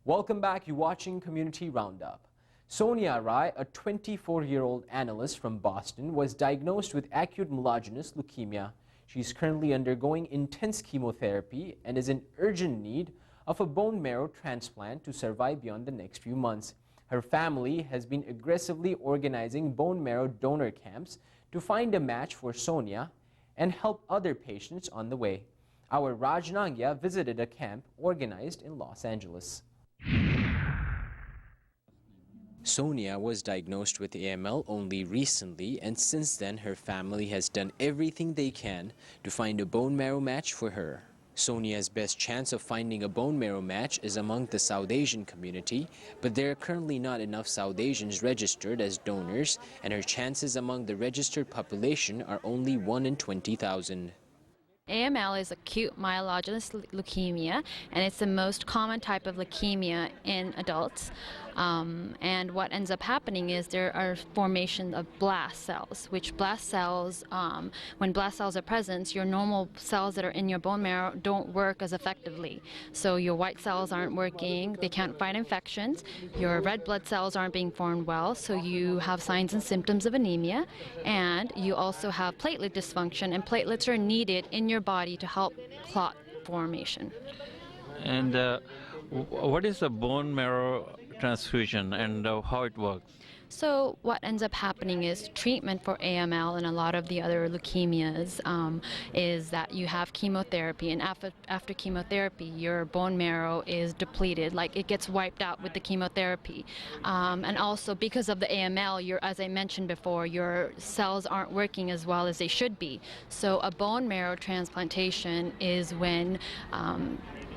Welcome back. You're watching Community Roundup. Sonia Rai, a 24-year-old analyst from Boston, was diagnosed with acute myelogenous leukemia. She's currently undergoing intense chemotherapy and is in urgent need of a bone marrow transplant to survive beyond the next few months. Her family has been aggressively organizing bone marrow donor camps to find a match for Sonia and help other patients on the way. Our Raj Nangia visited a camp organized in Los Angeles. Sonia was diagnosed with AML only recently, and since then her family has done everything they can to find a bone marrow match for her. Sonia's best chance of finding a bone marrow match is among the South Asian community, but there are currently not enough South Asians registered as donors, and her chances among the registered population are only 1 in 20,000. AML is acute myelogenous leukemia, and it's the most common type of leukemia in adults. And what ends up happening is there are formation of blast cells, which blast cells, when blast cells are present, your normal cells that are in your bone marrow don't work as effectively. So your white cells aren't working, they can't fight infections, your red blood cells aren't being formed well, so you have signs and symptoms of anemia, and you also have platelet dysfunction, and platelets are needed in your body to help clot formation. And what is a bone marrow transfusion and how it works? So what ends up happening is treatment for AML and a lot of the other leukemias is that you have chemotherapy, and after chemotherapy your bone marrow is depleted, like it gets wiped out with the chemotherapy. And also because of the AML, as I mentioned before, your cells aren't working as well as they should be. So a bone marrow transplantation is when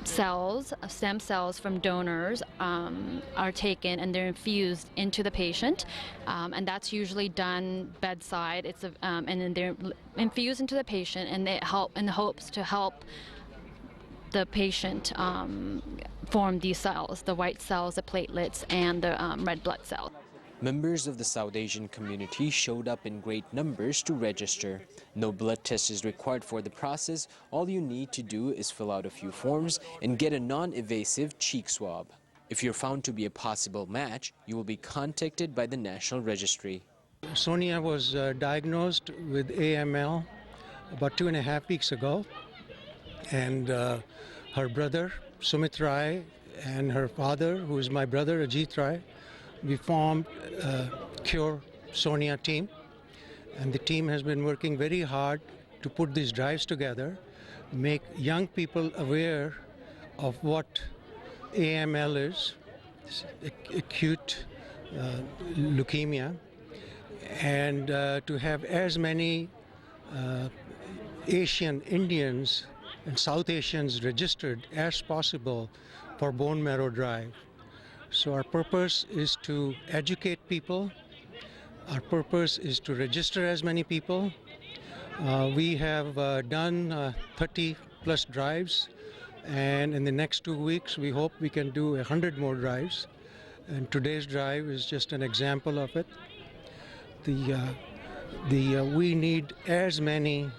stem cells from donors are taken and they're infused into the patient, and that's usually done bedside. And then they're infused into the patient, and they help in the hopes to help the patient form these cells, the white cells, the platelets, and the red blood cells. Members of the South Asian community showed up in great numbers to register. No blood test is required for the process. All you need to do is fill out a few forms and get a non-invasive cheek swab. If you're found to be a possible match, you will be contacted by the National Registry. Sonia was diagnosed with AML about 2.5 weeks ago, and her brother Sumit Rai and her father, who is my brother Ajit Rai, we formed a Cure Sonia team, and the team has been working very hard to put these drives together, make young people aware of what AML is, acute leukemia, and to have as many Asian Indians and South Asians registered as possible for bone marrow drive. So our purpose is to educate people. Our purpose is to register as many people. We have done 30 plus drives, and in the next 2 weeks we hope we can do 100 more drives, and today's drive is just an example of it. We need as many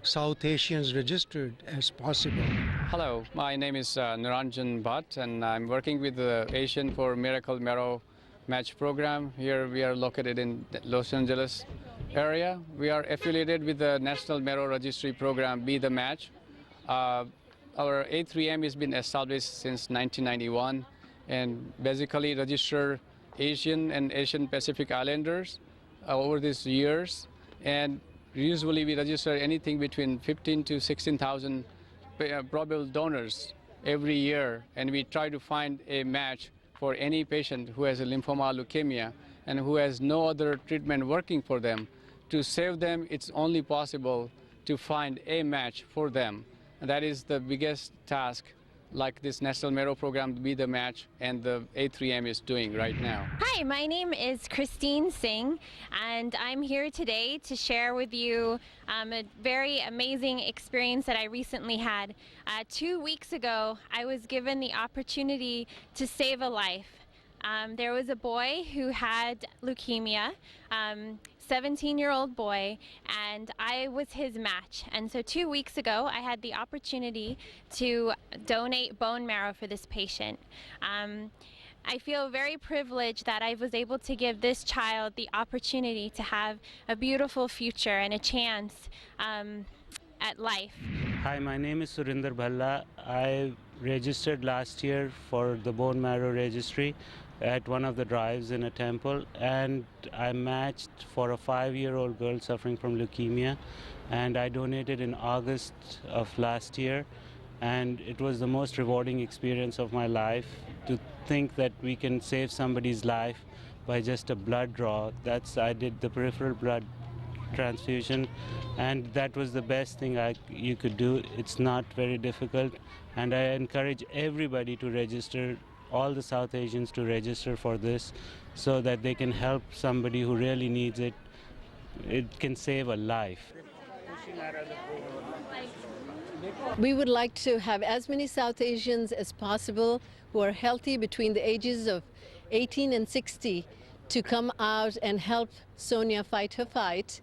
South Asians registered as possible. Hello, my name is Niranjan Bhatt, and I'm working with the Asian for Miracle Marrow Match program. Here we are located in Los Angeles area. We are affiliated with the National Marrow Registry program, Be the Match. Our A3M has been established since 1991 and basically register Asian and Asian Pacific Islanders over these years. And usually we register anything between 15 to 16,000 probable donors every year, and we try to find a match for any patient who has a lymphoma leukemia and who has no other treatment working for them. To save them, it's only possible to find a match for them. And that is the biggest task, like this National Marrow program, Be the Match, and the A3M is doing right now. Hi, my name is Christine Singh, and I'm here today to share with you a very amazing experience that I recently had. 2 weeks ago, I was given the opportunity to save a life. There was a boy who had leukemia, 17-year-old boy, and I was his match. And so 2 weeks ago, I had the opportunity to donate bone marrow for this patient. I feel very privileged that I was able to give this child the opportunity to have a beautiful future and a chance at life. Hi, my name is Surinder Bhalla. I registered last year for the bone marrow registry at one of the drives in a temple, and I matched for a 5-year-old girl suffering from leukemia, and I donated in August of last year, and it was the most rewarding experience of my life to think that we can save somebody's life by just a blood draw. I did the peripheral blood transfusion, and that was the best thing you could do. It's not very difficult, and I encourage everybody to register, all the South Asians to register for this, so that they can help somebody who really needs it. It can save a life. We would like to have as many South Asians as possible who are healthy between the ages of 18 and 60 to come out and help Sonia fight her fight.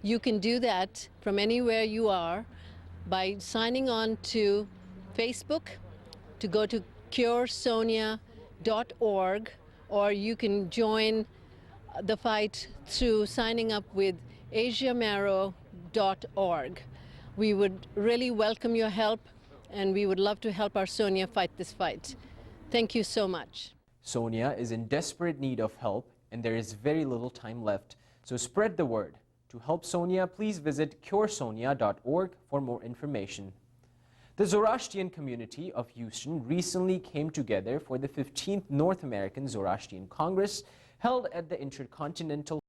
You can do that from anywhere you are by signing on to Facebook, to go to curesonia.org, or you can join the fight through signing up with asiamarrow.org. We would really welcome your help, and we would love to help our Sonia fight this fight. Thank you so much. Sonia is in desperate need of help, and there is very little time left. So spread the word. To help Sonia, please visit curesonia.org for more information. The Zoroastrian community of Houston recently came together for the 15th North American Zoroastrian Congress held at the Intercontinental